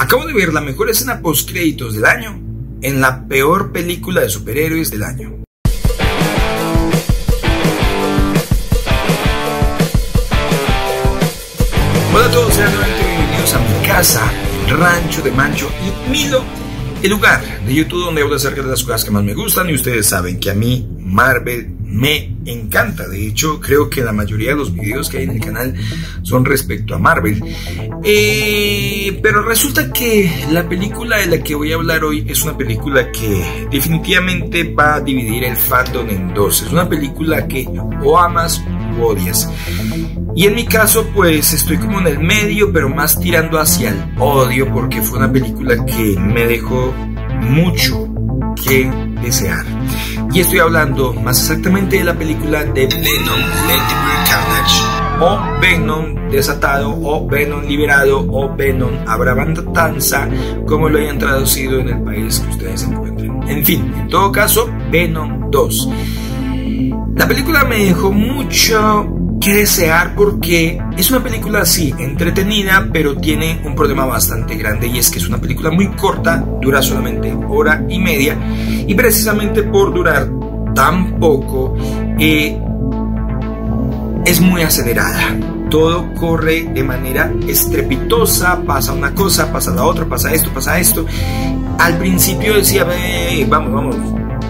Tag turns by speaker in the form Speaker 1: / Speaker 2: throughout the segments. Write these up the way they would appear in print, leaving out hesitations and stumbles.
Speaker 1: Acabo de ver la mejor escena post créditos del año en la peor película de superhéroes del año. Hola a todos, sean nuevamente bienvenidos a mi casa, el rancho de Mancho y Milo, el lugar de YouTube donde hablo acerca de las cosas que más me gustan. Y ustedes saben que a mí Marvel me encanta. De hecho, creo que la mayoría de los videos que hay en el canal son respecto a Marvel. Pero resulta que la película de la que voy a hablar hoy es una película que definitivamente va a dividir el fandom en dos. Es una película que o amas o odias. Y en mi caso, pues estoy como en el medio, pero más tirando hacia el odio, porque fue una película que me dejó mucho que desear. Y estoy hablando más exactamente de la película de Venom Let There Be Carnage, o Venom desatado, o Venom liberado, o Venom habrá matanza, como lo hayan traducido en el país que ustedes encuentren. En fin, en todo caso, Venom 2. La película me dejó mucho que desear porque es una película así, entretenida, pero tiene un problema bastante grande, y es que es una película muy corta, dura solamente hora y media, y precisamente por durar tan poco es muy acelerada. Todo corre de manera estrepitosa, pasa una cosa, pasa la otra, pasa esto. Al principio decía, vamos,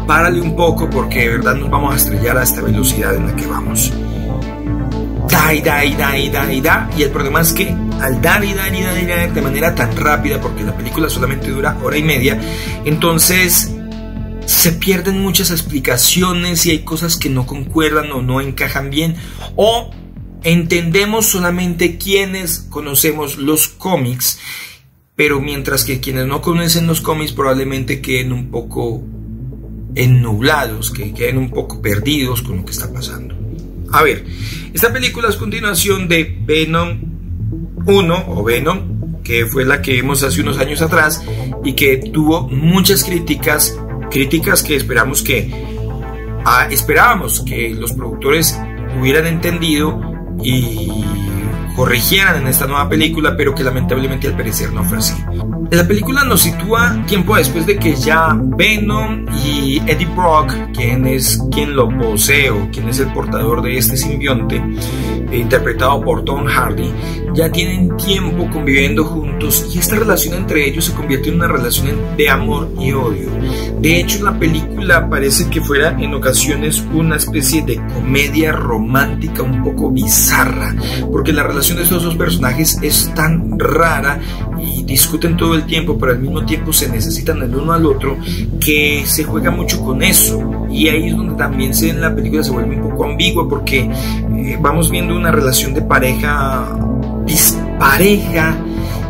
Speaker 1: párale un poco porque de verdad nos vamos a estrellar a esta velocidad en la que vamos. Da, y el problema es que al dar de manera tan rápida, porque la película solamente dura hora y media, entonces se pierden muchas explicaciones y hay cosas que no concuerdan o no encajan bien, o entendemos solamente quienes conocemos los cómics, pero mientras que quienes no conocen los cómics probablemente queden un poco ennublados, que queden un poco perdidos con lo que está pasando. A ver, esta película es continuación de Venom 1 o Venom, que fue la que vimos hace unos años atrás y que tuvo muchas críticas que esperábamos que los productores hubieran entendido y corrigieran en esta nueva película, pero que lamentablemente al parecer no fue así. La película nos sitúa tiempo después de que ya Venom y Eddie Brock, quien lo posee o quien es el portador de este simbionte, interpretado por Tom Hardy, ya tienen tiempo conviviendo juntos, y esta relación entre ellos se convierte en una relación de amor y odio. De hecho, la película parece que fuera en ocasiones una especie de comedia romántica un poco bizarra, porque la relación de estos dos personajes es tan rara y discuten todo el tiempo, pero al mismo tiempo se necesitan el uno al otro, que se juega mucho con eso. Y ahí es donde también en la película se vuelve un poco ambigua, porque vamos viendo una relación de pareja dispareja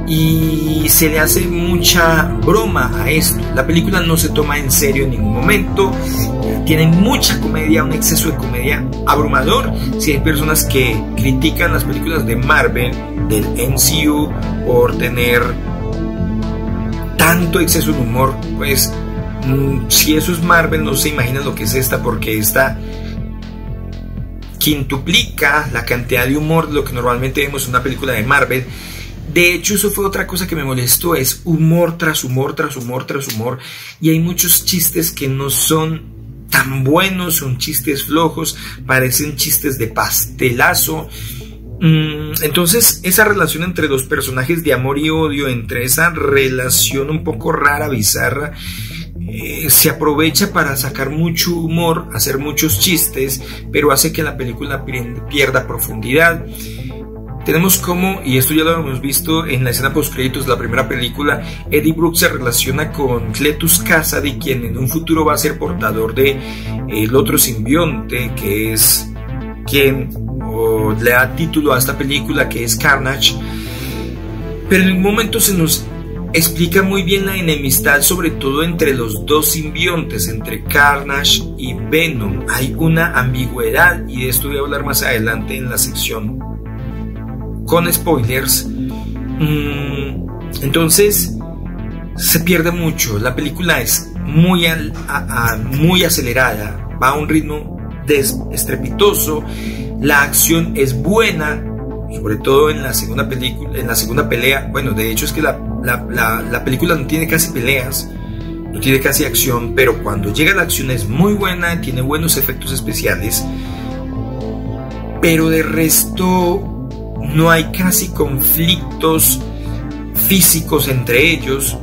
Speaker 1: y se le hace mucha broma a esto. La película no se toma en serio en ningún momento, tiene mucha comedia, un exceso de comedia abrumador. Si hay personas que critican las películas de Marvel, del MCU, por tener tanto exceso de humor, pues si eso es Marvel, no se imaginan lo que es esta, porque esta quintuplica la cantidad de humor de lo que normalmente vemos en una película de Marvel. De hecho, eso fue otra cosa que me molestó, es humor tras humor, y hay muchos chistes que no son tan buenos, son chistes flojos, parecen chistes de pastelazo. Entonces esa relación entre los personajes de amor y odio, entre esa relación un poco rara, bizarra, se aprovecha para sacar mucho humor, hacer muchos chistes, pero hace que la película pierda profundidad. Tenemos como, y esto ya lo hemos visto en la escena post créditos de la primera película, Eddie Brock se relaciona con Cletus Kasady, quien en un futuro va a ser portador de el otro simbionte, que es quien le da título a esta película, que es Carnage. Pero en un momento se nos explica muy bien la enemistad, sobre todo entre los dos simbiontes, entre Carnage y Venom. Hay una ambigüedad, y de esto voy a hablar más adelante en la sección con spoilers. Entonces se pierde mucho. La película es muy acelerada, va a un ritmo estrepitoso. La acción es buena, sobre todo en la segunda película, en la segunda pelea. Bueno, de hecho es que la la película no tiene casi peleas, no tiene casi acción, pero cuando llega la acción es muy buena, tiene buenos efectos especiales, pero de resto no hay casi conflictos físicos entre ellos.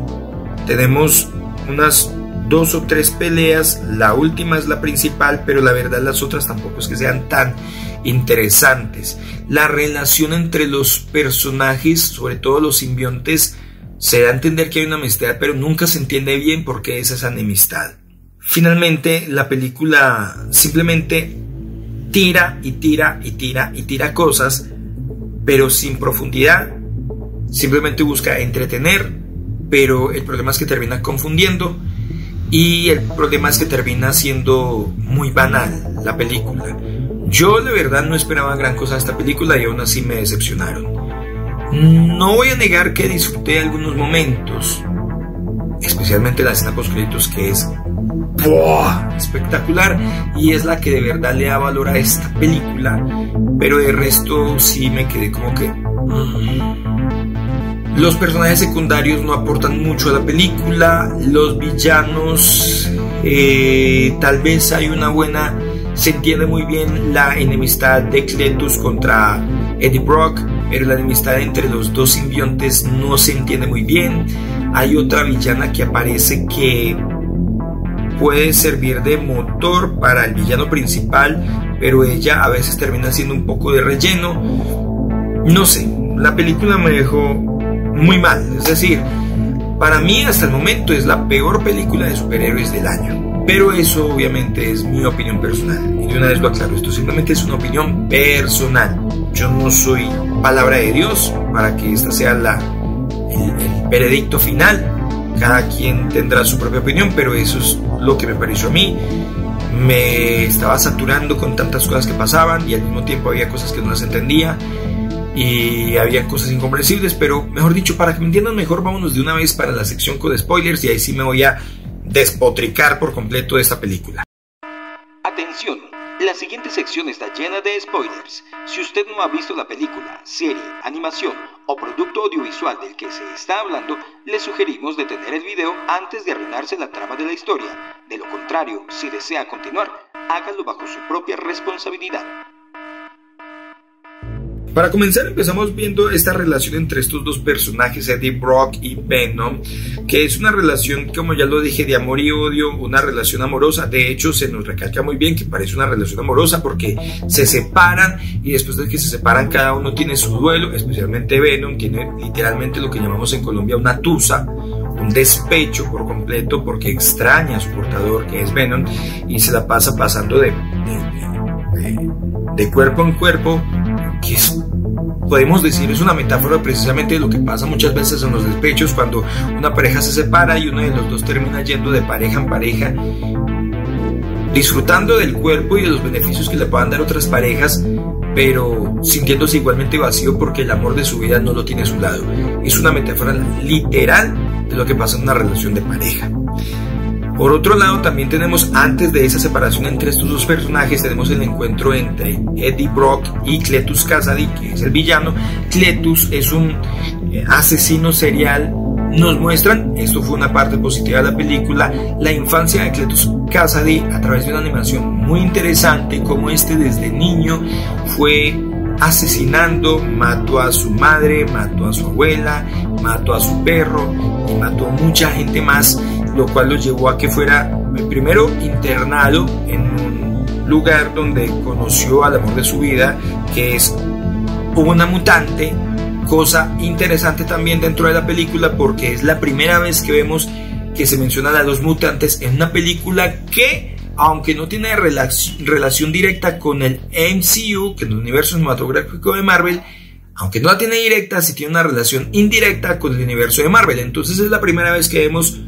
Speaker 1: Tenemos unas 2 o 3 peleas, la última es la principal, pero la verdad las otras tampoco es que sean tan interesantes. La relación entre los personajes, sobre todo los simbiontes, se da a entender que hay una amistad, pero nunca se entiende bien por qué es esa enemistad. Finalmente, la película simplemente tira y tira y tira y tira cosas, pero sin profundidad. Simplemente busca entretener, pero el problema es que termina confundiendo, y el problema es que termina siendo muy banal la película. Yo la verdad no esperaba gran cosa de esta película y aún así me decepcionaron. No voy a negar que disfruté algunos momentos, especialmente la escena post-créditos, que es espectacular y es la que de verdad le da valor a esta película, pero de resto sí me quedé como que... Los personajes secundarios no aportan mucho a la película. Los villanos, tal vez hay una buena... Se entiende muy bien la enemistad de Cletus contra Eddie Brock, pero la enemistad entre los dos simbiontes no se entiende muy bien. Hay otra villana que aparece que puede servir de motor para el villano principal, pero ella a veces termina siendo un poco de relleno. No sé, la película me dejó muy mal. Es decir, para mí hasta el momento es la peor película de superhéroes del año. Pero eso obviamente es mi opinión personal. Y de una vez lo aclaro, esto simplemente es una opinión personal. Yo no soy palabra de Dios para que esta sea el veredicto final. Cada quien tendrá su propia opinión, pero eso es lo que me pareció a mí. Me estaba saturando con tantas cosas que pasaban y al mismo tiempo había cosas que no las entendía. Y había cosas incomprensibles, pero mejor dicho, para que me entiendan mejor, vámonos de una vez para la sección con spoilers y ahí sí me voy a despotricar por completo de esta película.
Speaker 2: Atención, la siguiente sección está llena de spoilers. Si usted no ha visto la película, serie, animación o producto audiovisual del que se está hablando, le sugerimos detener el video antes de arruinarse la trama de la historia. De lo contrario, si desea continuar, hágalo bajo su propia responsabilidad.
Speaker 1: Para comenzar, empezamos viendo esta relación entre estos dos personajes, Eddie Brock y Venom, que es una relación, como ya lo dije, de amor y odio, una relación amorosa. De hecho, se nos recalca muy bien que parece una relación amorosa porque se separan y después de que se separan cada uno tiene su duelo, especialmente Venom tiene literalmente lo que llamamos en Colombia una tusa, un despecho por completo porque extraña a su portador, que es Venom, y se la pasa pasando de cuerpo en cuerpo, que es, podemos decir, es una metáfora precisamente de lo que pasa muchas veces en los despechos, cuando una pareja se separa y uno de los dos termina yendo de pareja en pareja, disfrutando del cuerpo y de los beneficios que le puedan dar otras parejas, pero sintiéndose igualmente vacío porque el amor de su vida no lo tiene a su lado. Es una metáfora literal de lo que pasa en una relación de pareja. Por otro lado, también tenemos, antes de esa separación entre estos dos personajes, tenemos el encuentro entre Eddie Brock y Cletus Kasady, que es el villano. Cletus es un asesino serial. Nos muestran, esto fue una parte positiva de la película, la infancia de Cletus Kasady a través de una animación muy interesante, como desde niño fue asesinando, mató a su madre, mató a su abuela, mató a su perro y mató a mucha gente más, lo cual lo llevó a que fuera primero internado en un lugar donde conoció al amor de su vida, que es una mutante, cosa interesante también dentro de la película porque es la primera vez que vemos que se mencionan a los mutantes en una película que, aunque no tiene relación directa con el MCU, que es el universo cinematográfico de Marvel, aunque no la tiene directa, sí tiene una relación indirecta con el universo de Marvel. Entonces es la primera vez que vemos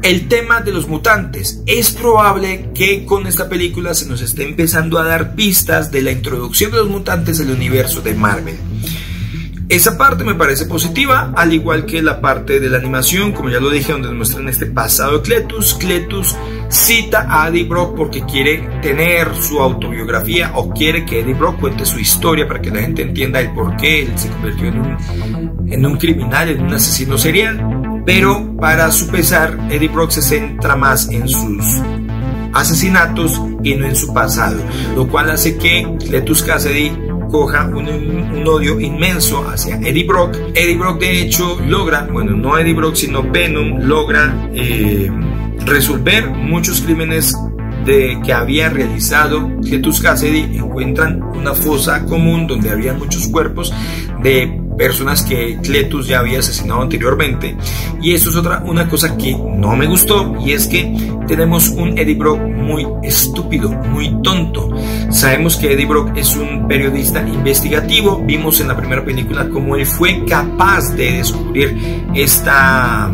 Speaker 1: el tema de los mutantes. Es probable que con esta película se nos esté empezando a dar pistas de la introducción de los mutantes en el universo de Marvel. Esa parte me parece positiva, al igual que la parte de la animación, como ya lo dije, donde nos muestran este pasado de Cletus. Cletus cita a Eddie Brock porque quiere tener su autobiografía o quiere que Eddie Brock cuente su historia para que la gente entienda el por qué él se convirtió en un criminal, en un asesino serial. Pero para su pesar, Eddie Brock se centra más en sus asesinatos y no en su pasado, lo cual hace que Cletus Kasady coja un odio inmenso hacia Eddie Brock. Eddie Brock de hecho logra, bueno, no Eddie Brock sino Venom, logra resolver muchos crímenes que había realizado Cletus Kasady. Encuentran una fosa común donde había muchos cuerpos de personas que Cletus ya había asesinado anteriormente, y eso es una cosa que no me gustó, y es que tenemos un Eddie Brock muy estúpido, muy tonto. Sabemos que Eddie Brock es un periodista investigativo. Vimos en la primera película cómo él fue capaz de descubrir esta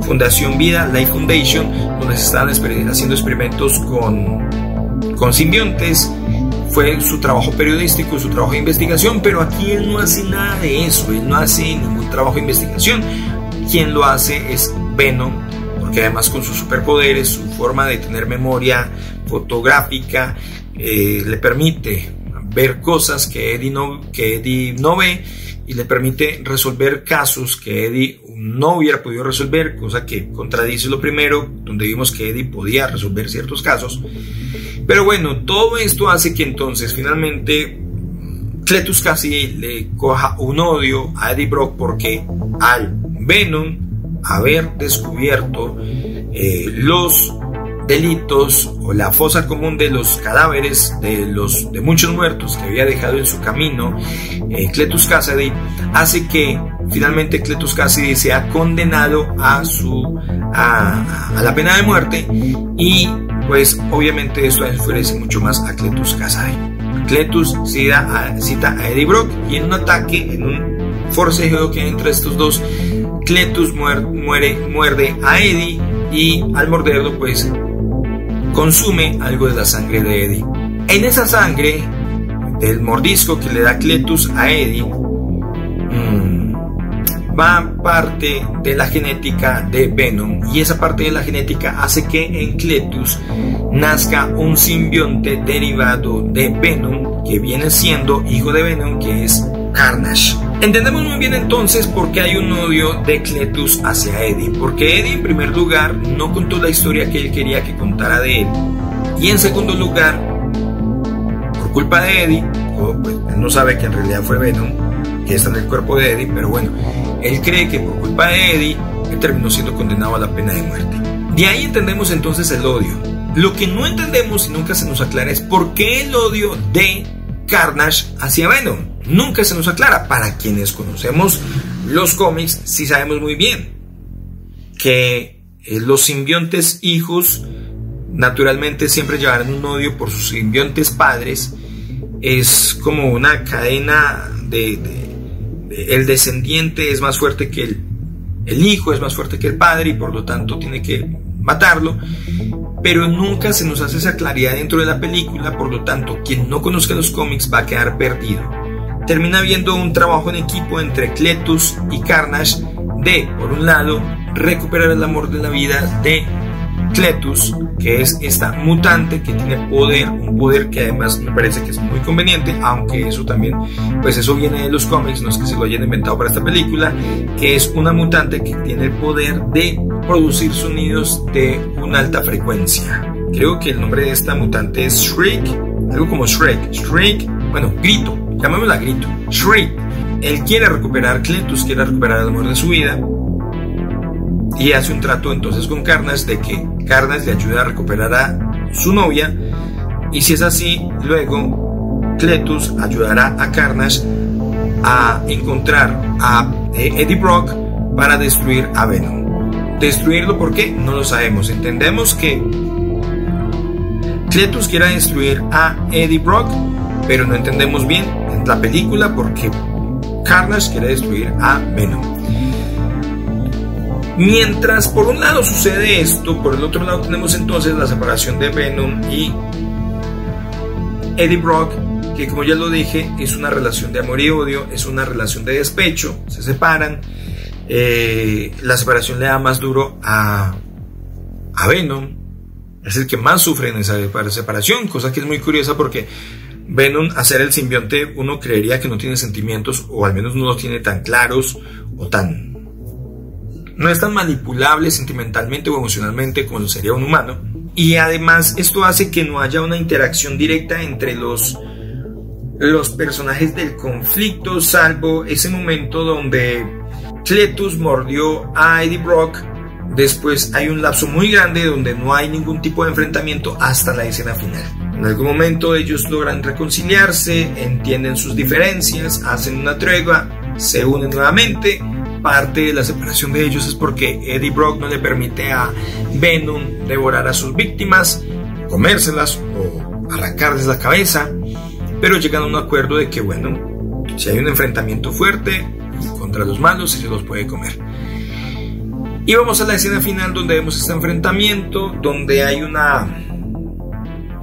Speaker 1: Fundación Vida, Life Foundation, donde se estaban haciendo experimentos con simbiontes. Fue su trabajo periodístico, su trabajo de investigación, pero aquí él no hace nada de eso, él no hace ningún trabajo de investigación. Quien lo hace es Venom, porque además con sus superpoderes, su forma de tener memoria fotográfica, le permite ver cosas que Eddie no ve, y le permite resolver casos que Eddie no hubiera podido resolver, cosa que contradice lo primero, donde vimos que Eddie podía resolver ciertos casos. Pero bueno, todo esto hace que entonces finalmente Cletus Kasady le coja un odio a Eddie Brock, porque al Venom haber descubierto los delitos o la fosa común de los cadáveres de muchos muertos que había dejado en su camino Cletus Kasady, hace que finalmente Cletus Kasady sea condenado a la pena de muerte, y pues obviamente esto enfurece mucho más a Cletus Kasady. Cletus cita a Eddie Brock, y en un ataque, en un forcejeo que hay entre estos dos, Cletus muerde a Eddie, y al morderlo pues consume algo de la sangre de Eddie. En esa sangre del mordisco que le da Cletus a Eddie va parte de la genética de Venom, y esa parte de la genética hace que en Cletus nazca un simbionte derivado de Venom, que viene siendo hijo de Venom, que es Carnage. Entendemos muy bien entonces por qué hay un odio de Cletus hacia Eddie, porque Eddie en primer lugar no contó la historia que él quería que contara de él, y en segundo lugar, por culpa de Eddie, pues, él no sabe que en realidad fue Venom que está en el cuerpo de Eddie, pero bueno, él cree que por culpa de Eddie él terminó siendo condenado a la pena de muerte. De ahí entendemos entonces el odio. Lo que no entendemos y nunca se nos aclara es por qué el odio de Carnage hacia Venom. Nunca se nos aclara. Para quienes conocemos los cómics, sí sabemos muy bien que los simbiontes hijos naturalmente siempre llevarán un odio por sus simbiontes padres. Es como una cadena el descendiente es más fuerte que el hijo, es más fuerte que el padre, y por lo tanto tiene que matarlo. Pero nunca se nos hace esa claridad dentro de la película, por lo tanto quien no conozca los cómics va a quedar perdido. Termina habiendo un trabajo en equipo entre Cletus y Carnage de, por un lado, recuperar el amor de la vida de Cletus, que es esta mutante que tiene un poder que además me parece que es muy conveniente, aunque eso también, pues eso viene de los cómics, no es que se lo hayan inventado para esta película, que es una mutante que tiene el poder de producir sonidos de una alta frecuencia. Creo que el nombre de esta mutante es Shriek, algo como Shriek, bueno, grito, llamémosla grito, Shriek. Él quiere recuperar, Cletus quiere recuperar el amor de su vida, y hace un trato entonces con Carnage de que Carnage le ayuda a recuperar a su novia, y si es así, luego Cletus ayudará a Carnage a encontrar a Eddie Brock para destruir a Venom. ¿Destruirlo por qué? No lo sabemos. Entendemos que Cletus quiera destruir a Eddie Brock, pero no entendemos bien en la película por qué Carnage quiere destruir a Venom. Mientras por un lado sucede esto, por el otro lado tenemos entonces la separación de Venom y Eddie Brock, que, como ya lo dije, es una relación de amor y odio, es una relación de despecho, se separan. La separación le da más duro a Venom, es el que más sufre en esa separación, cosa que es muy curiosa porque Venom, al ser el simbionte, uno creería que no tiene sentimientos, o al menos no los tiene tan claros, o no es tan manipulable sentimentalmente o emocionalmente como lo sería un humano. Y además esto hace que no haya una interacción directa entre los personajes del conflicto, salvo ese momento donde Cletus mordió a Eddie Brock. Después hay un lapso muy grande donde no hay ningún tipo de enfrentamiento hasta la escena final. En algún momento ellos logran reconciliarse, entienden sus diferencias, hacen una tregua, se unen nuevamente. Parte de la separación de ellos es porque Eddie Brock no le permite a Venom devorar a sus víctimas, comérselas o arrancarles la cabeza, pero llegan a un acuerdo de que, bueno, si hay un enfrentamiento fuerte contra los malos, se los puede comer. Y vamos a la escena final donde vemos este enfrentamiento, donde hay una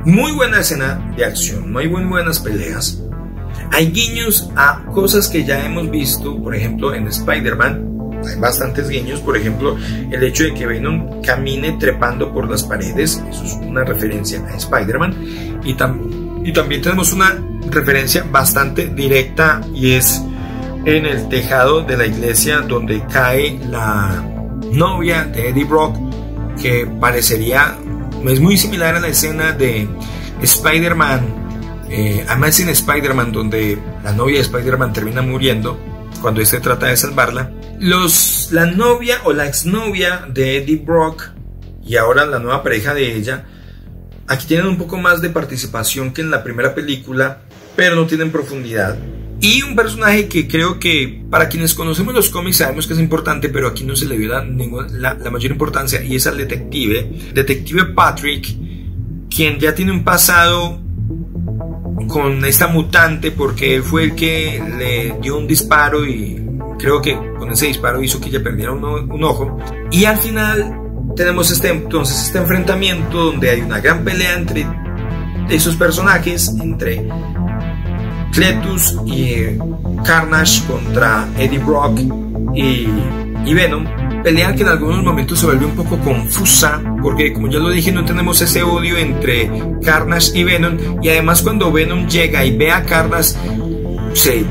Speaker 1: muy buena escena de acción, muy buenas peleas. Hay guiños a cosas que ya hemos visto, por ejemplo, en Spider-Man. Hay bastantes guiños, por ejemplo, el hecho de que Venom camine trepando por las paredes, eso es una referencia a Spider-Man. Y también tenemos una referencia bastante directa, y es en el tejado de la iglesia donde cae la novia de Eddie Brock, que es muy similar a la escena de Spider-Man, Amazing Spider-Man, donde la novia de Spider-Man termina muriendo cuando este trata de salvarla. La novia o la exnovia de Eddie Brock y ahora la nueva pareja de ella, aquí tienen un poco más de participación que en la primera película, pero no tienen profundidad. Y un personaje que creo que para quienes conocemos los cómics sabemos que es importante, pero aquí no se le dio la mayor importancia, y es al detective Patrick, quien ya tiene un pasado con esta mutante porque él fue el que le dio un disparo y creo que con ese disparo hizo que ella perdiera un ojo. Y al final tenemos este enfrentamiento donde hay una gran pelea entre esos personajes, entre Cletus y Carnage contra Eddie Brock y Venom. Pelea que en algunos momentos se vuelve un poco confusa porque, como ya lo dije, no tenemos ese odio entre Carnage y Venom, y además cuando Venom llega y ve a Carnage se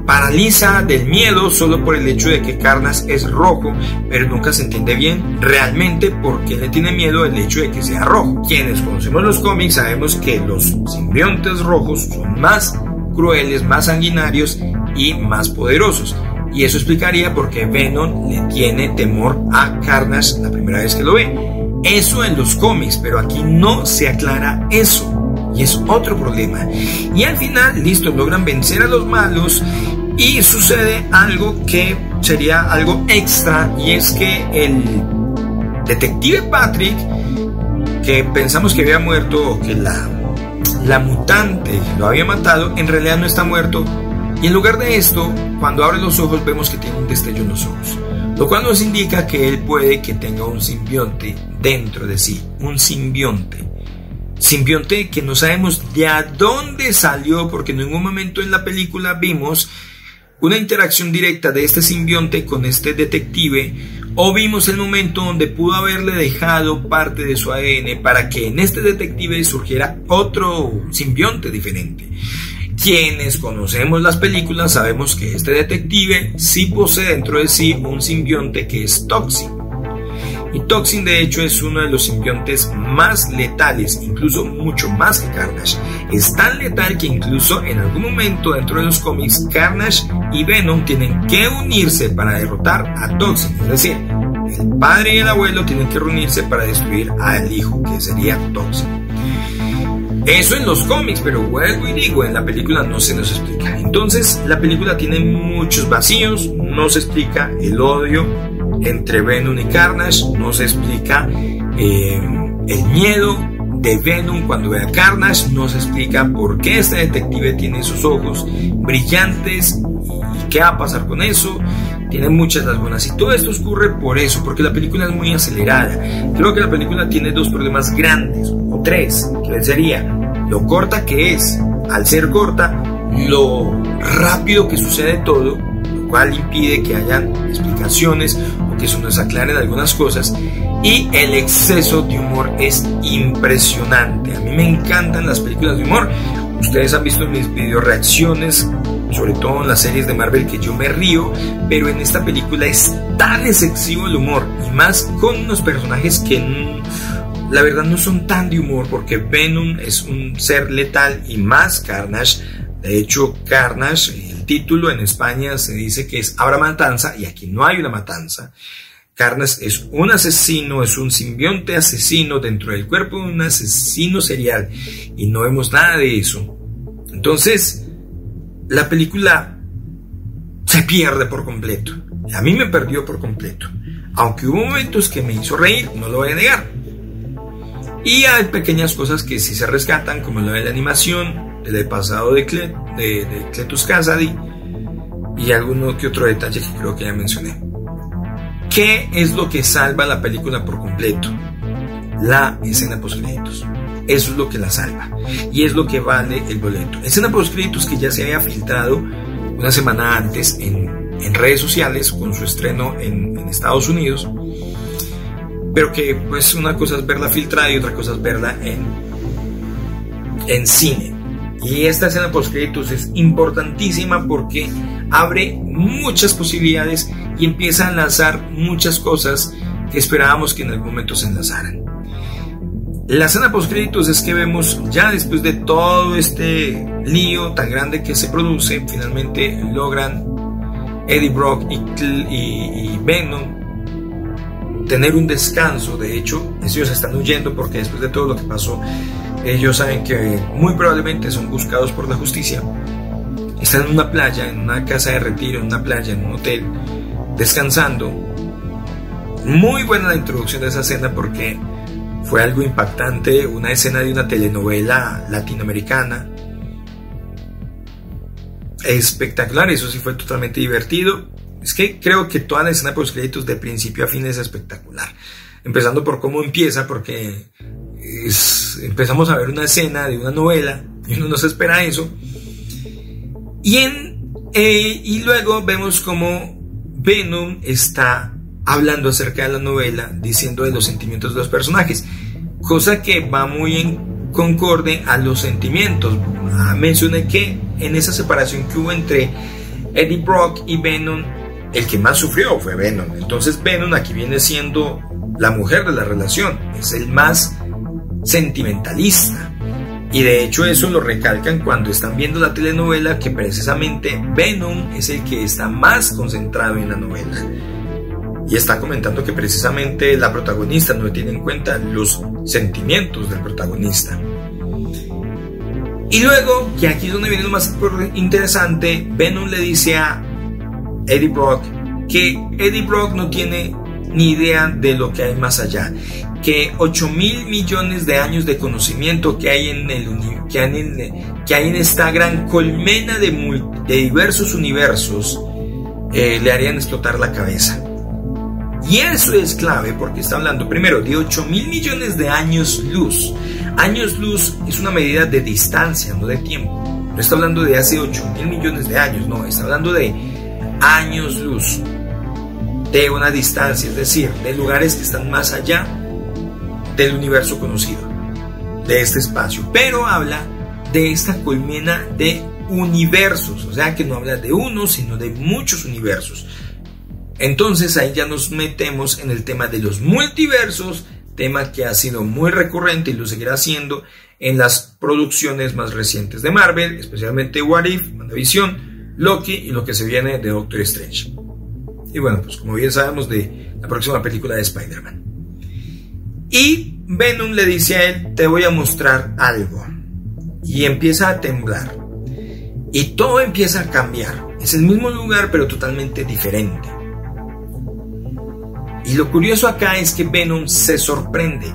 Speaker 1: paraliza del miedo solo por el hecho de que Carnage es rojo, pero nunca se entiende bien realmente por qué le tiene miedo el hecho de que sea rojo. Quienes conocemos los cómics sabemos que los simbiontes rojos son más crueles, más sanguinarios y más poderosos. Y eso explicaría por qué Venom le tiene temor a Carnage la primera vez que lo ve. Eso en los cómics, pero aquí no se aclara eso. Y es otro problema. Y al final, listo, logran vencer a los malos y sucede algo que sería algo extra, y es que el detective Patrick, que pensamos que había muerto o que la mutante lo había matado, en realidad no está muerto. Y en lugar de esto, cuando abre los ojos vemos que tiene un destello en los ojos, lo cual nos indica que él puede que tenga un simbionte dentro de sí, un simbionte que no sabemos de a dónde salió, porque en ningún momento en la película vimos una interacción directa de este simbionte con este detective, o vimos el momento donde pudo haberle dejado parte de su ADN para que en este detective surgiera otro simbionte diferente. Quienes conocemos las películas sabemos que este detective sí posee dentro de sí un simbionte que es Toxin. Y Toxin de hecho es uno de los simbiontes más letales, incluso mucho más que Carnage. Es tan letal que incluso en algún momento dentro de los cómics Carnage y Venom tienen que unirse para derrotar a Toxin. Es decir, el padre y el abuelo tienen que reunirse para destruir al hijo, que sería Toxin. Eso en los cómics, pero vuelvo y digo, en la película no se nos explica. Entonces la película tiene muchos vacíos, no se explica el odio entre Venom y Carnage, no se explica el miedo de Venom cuando ve a Carnage, no se explica por qué este detective tiene esos ojos brillantes y qué va a pasar con eso. Tiene muchas lagunas y todo esto ocurre por eso, porque la película es muy acelerada. Creo que la película tiene dos problemas grandes, o tres, que sería lo corta que es al ser corta, lo rápido que sucede todo, lo cual impide que hayan explicaciones o que se nos aclaren algunas cosas, y el exceso de humor es impresionante. A mí me encantan las películas de humor. Ustedes han visto en mis video reacciones, sobre todo en las series de Marvel, que yo me río, pero en esta película es tan excesivo el humor, y más con unos personajes que la verdad no son tan de humor, porque Venom es un ser letal, y más Carnage. De hecho, Carnage, el título en España se dice que es Habrá matanza, y aquí no hay una matanza. Carnage es un asesino, es un simbionte asesino dentro del cuerpo de un asesino serial, y no vemos nada de eso. Entonces, la película se pierde por completo. A mí me perdió por completo, aunque hubo momentos que me hizo reír, no lo voy a negar. Y hay pequeñas cosas que sí se rescatan, como lo de la animación, del pasado de Cletus Kasady, y alguno que otro detalle que creo que ya mencioné. ¿Qué es lo que salva la película por completo? La escena postcréditos. Eso es lo que la salva, y es lo que vale el boleto. Escena postcréditos que ya se había filtrado una semana antes en redes sociales con su estreno en Estados Unidos, pero que pues una cosa es verla filtrada y otra cosa es verla en cine. Y esta escena postcréditos es importantísima porque abre muchas posibilidades y empieza a enlazar muchas cosas que esperábamos que en algún momento se enlazaran. La escena postcréditos es que vemos, ya después de todo este lío tan grande que se produce, finalmente logran Eddie Brock y Venom tener un descanso. De hecho, ellos están huyendo porque después de todo lo que pasó, ellos saben que muy probablemente son buscados por la justicia. Están en una playa, en una casa de retiro, en una playa, en un hotel, descansando. Muy buena la introducción de esa escena porque fue algo impactante, una escena de una telenovela latinoamericana. Espectacular, eso sí fue totalmente divertido. Es que creo que toda la escena post créditos de principio a fin es espectacular. Empezando por cómo empieza, porque empezamos a ver una escena de una novela y uno no se espera eso. Y luego vemos cómo Venom está hablando acerca de la novela, diciendo de los sentimientos de los personajes, cosa que va muy en concorde a los sentimientos. Mencioné que en esa separación que hubo entre Eddie Brock y Venom, el que más sufrió fue Venom. Entonces Venom aquí viene siendo la mujer de la relación, es el más sentimentalista, y de hecho eso lo recalcan cuando están viendo la telenovela, que precisamente Venom es el que está más concentrado en la novela. Y está comentando que precisamente la protagonista no tiene en cuenta los sentimientos del protagonista. Y luego, que aquí es donde viene lo más interesante, Venom le dice a Eddie Brock que Eddie Brock no tiene ni idea de lo que hay más allá, que 8.000 millones de años de conocimiento que hay en esta gran colmena de diversos universos le harían explotar la cabeza. Y eso es clave porque está hablando primero de 8.000 millones de años luz. Años luz es una medida de distancia, no de tiempo. No está hablando de hace 8.000 millones de años, no, está hablando de años luz, de una distancia, es decir, de lugares que están más allá del universo conocido, de este espacio. Pero habla de esta colmena de universos, o sea que no habla de uno, sino de muchos universos. Entonces ahí ya nos metemos en el tema de los multiversos, tema que ha sido muy recurrente y lo seguirá siendo en las producciones más recientes de Marvel, especialmente What If, WandaVision, Loki y lo que se viene de Doctor Strange. Y bueno, pues como bien sabemos de la próxima película de Spider-Man. Y Venom le dice a él, te voy a mostrar algo. Y empieza a temblar. Y todo empieza a cambiar. Es el mismo lugar pero totalmente diferente. Y lo curioso acá es que Venom se sorprende.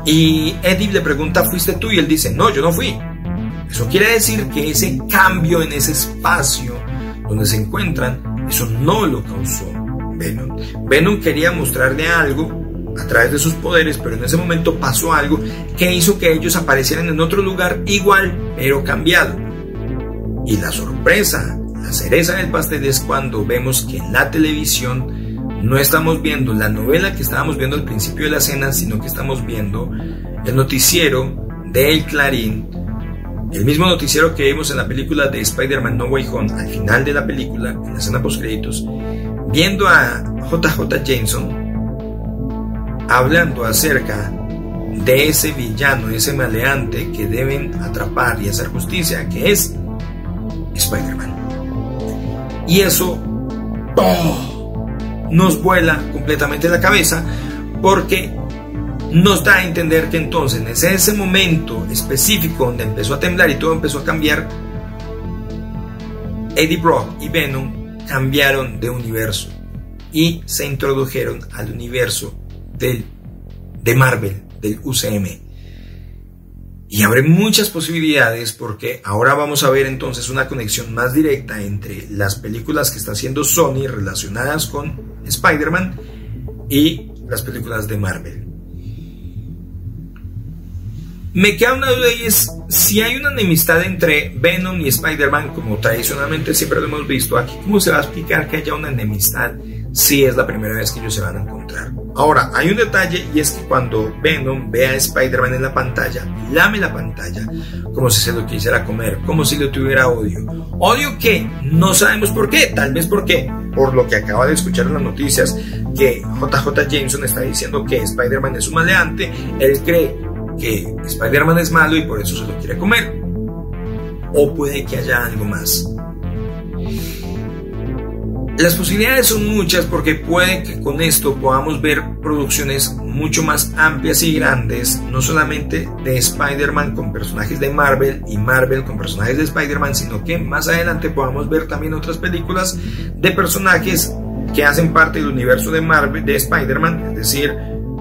Speaker 1: Y Eddie le pregunta, ¿fuiste tú? Y él dice, no, yo no fui. Eso quiere decir que ese cambio en ese espacio donde se encuentran, eso no lo causó Venom. Venom quería mostrarle algo a través de sus poderes, pero en ese momento pasó algo que hizo que ellos aparecieran en otro lugar igual, pero cambiado. Y la sorpresa, la cereza del pastel es cuando vemos que en la televisión no estamos viendo la novela que estábamos viendo al principio de la escena, sino que estamos viendo el noticiero del Clarín, el mismo noticiero que vimos en la película de Spider-Man No Way Home, al final de la película, en la escena postcréditos, viendo a JJ Jameson hablando acerca de ese villano, ese maleante que deben atrapar y hacer justicia, que es Spider-Man. Y eso nos vuela completamente la cabeza, porque nos da a entender que entonces en ese momento específico donde empezó a temblar y todo empezó a cambiar, Eddie Brock y Venom cambiaron de universo y se introdujeron al universo de Marvel, del UCM. Y abre muchas posibilidades, porque ahora vamos a ver entonces una conexión más directa entre las películas que está haciendo Sony relacionadas con Spider-Man y las películas de Marvel. Me queda una duda, y es si hay una enemistad entre Venom y Spider-Man, como tradicionalmente siempre lo hemos visto aquí. ¿Cómo se va a explicar que haya una enemistad si es la primera vez que ellos se van a encontrar? Ahora, hay un detalle, y es que cuando Venom ve a Spider-Man en la pantalla, lame la pantalla como si se lo quisiera comer, como si le tuviera odio. ¿Odio qué? No sabemos por qué. Tal vez porque, por lo que acaba de escuchar en las noticias, que JJ Jameson está diciendo que Spider-Man es un maleante, él cree que Spider-Man es malo y por eso se lo quiere comer. O puede que haya algo más. Las posibilidades son muchas, porque puede que con esto podamos ver producciones mucho más amplias y grandes, no solamente de Spider-Man con personajes de Marvel y Marvel con personajes de Spider-Man, sino que más adelante podamos ver también otras películas de personajes que hacen parte del universo de Marvel, de Spider-Man, es decir,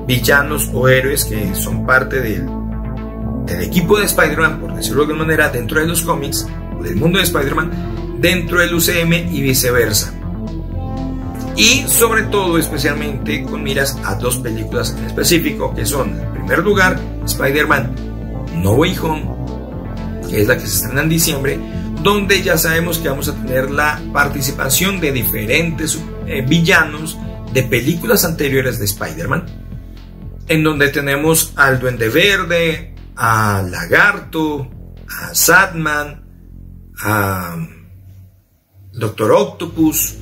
Speaker 1: villanos o héroes que son parte del equipo de Spider-Man, por decirlo de alguna manera, dentro de los cómics, del mundo de Spider-Man, dentro del UCM y viceversa. Y sobre todo, especialmente con miras a dos películas en específico, que son, en primer lugar, Spider-Man No Way Home, que es la que se estrena en diciembre, donde ya sabemos que vamos a tener la participación de diferentes villanos de películas anteriores de Spider-Man, en donde tenemos al Duende Verde, a Lagarto, a Sandman, a Doctor Octopus.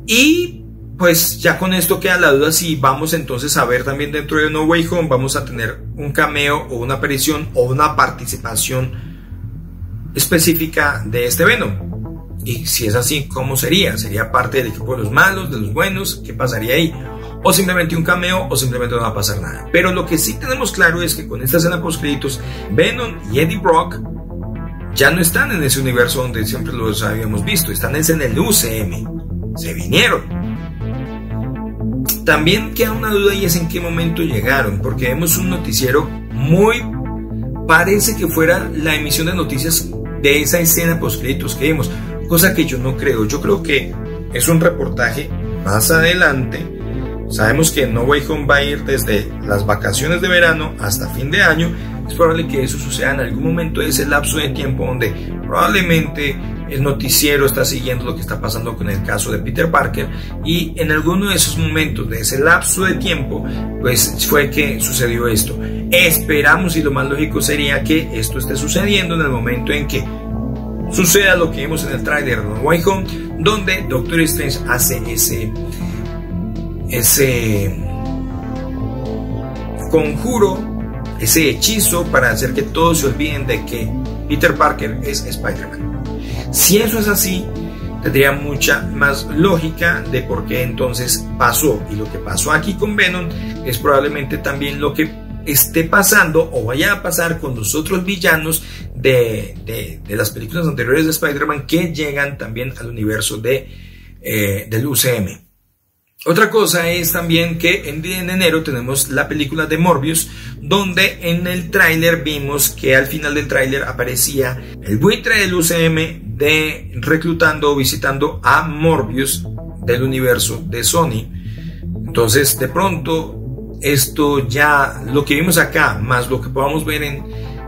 Speaker 1: Y pues ya con esto queda la duda si vamos entonces a ver también dentro de No Way Home, vamos a tener un cameo o una aparición o una participación específica de este Venom. Y si es así, ¿cómo sería? ¿Sería parte del equipo de los malos, de los buenos? ¿Qué pasaría ahí? O simplemente un cameo, o simplemente no va a pasar nada. Pero lo que sí tenemos claro es que con esta escena post créditos, Venom y Eddie Brock ya no están en ese universo donde siempre los habíamos visto, están en el UCM. Se vinieron. También queda una duda, y es en qué momento llegaron, porque vemos un noticiero parece que fuera la emisión de noticias de esa escena post créditos que vimos, cosa que yo no creo. Yo creo que es un reportaje más adelante. Sabemos que No Way Home va a ir desde las vacaciones de verano hasta fin de año. Es probable que eso suceda en algún momento de ese lapso de tiempo, donde probablemente el noticiero está siguiendo lo que está pasando con el caso de Peter Parker, y en alguno de esos momentos de ese lapso de tiempo pues fue que sucedió esto. Esperamos, y lo más lógico sería que esto esté sucediendo en el momento en que suceda lo que vimos en el tráiler de No Way Home, donde Doctor Strange hace ese conjuro, ese hechizo para hacer que todos se olviden de que Peter Parker es Spider-Man. Si eso es así, tendría mucha más lógica de por qué entonces pasó. Y lo que pasó aquí con Venom es probablemente también lo que esté pasando o vaya a pasar con los otros villanos de las películas anteriores de Spider-Man, que llegan también al universo del UCM. Otra cosa es también que en enero tenemos la película de Morbius, donde en el tráiler vimos que al final del tráiler aparecía el buitre del UCM reclutando o visitando a Morbius del universo de Sony. Entonces, de pronto, esto ya, lo que vimos acá, más lo que podamos ver en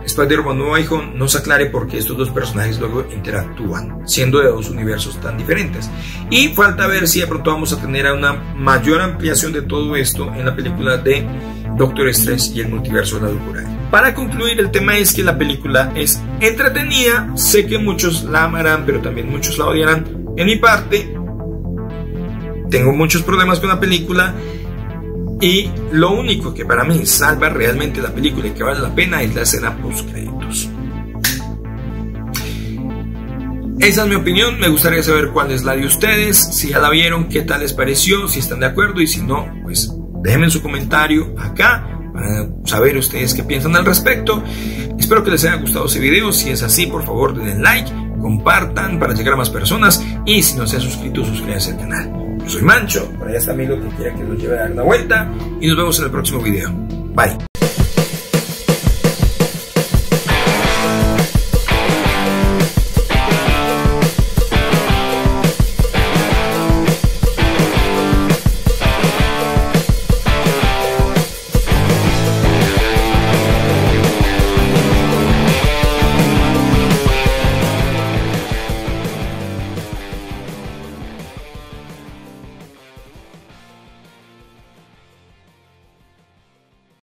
Speaker 1: Spider-Man No Way Home, nos aclare por qué estos dos personajes luego interactúan, siendo de dos universos tan diferentes. Y falta ver si de pronto vamos a tener una mayor ampliación de todo esto en la película de Doctor Strange y el multiverso de la locura. Para concluir, el tema es que la película es entretenida, sé que muchos la amarán, pero también muchos la odiarán. En mi parte, tengo muchos problemas con la película, y lo único que para mí salva realmente la película y que vale la pena es la escena post créditos. Esa es mi opinión, me gustaría saber cuál es la de ustedes, si ya la vieron, qué tal les pareció, si están de acuerdo, y si no, pues déjenme su comentario acá para saber ustedes qué piensan al respecto. Espero que les haya gustado ese video. Si es así, por favor denle like, compartan para llegar a más personas, y si no se han suscrito, suscríbanse al canal. Yo soy Mancho, por allá está amigo que quiera que nos lleve a dar una vuelta, y nos vemos en el próximo video. Bye.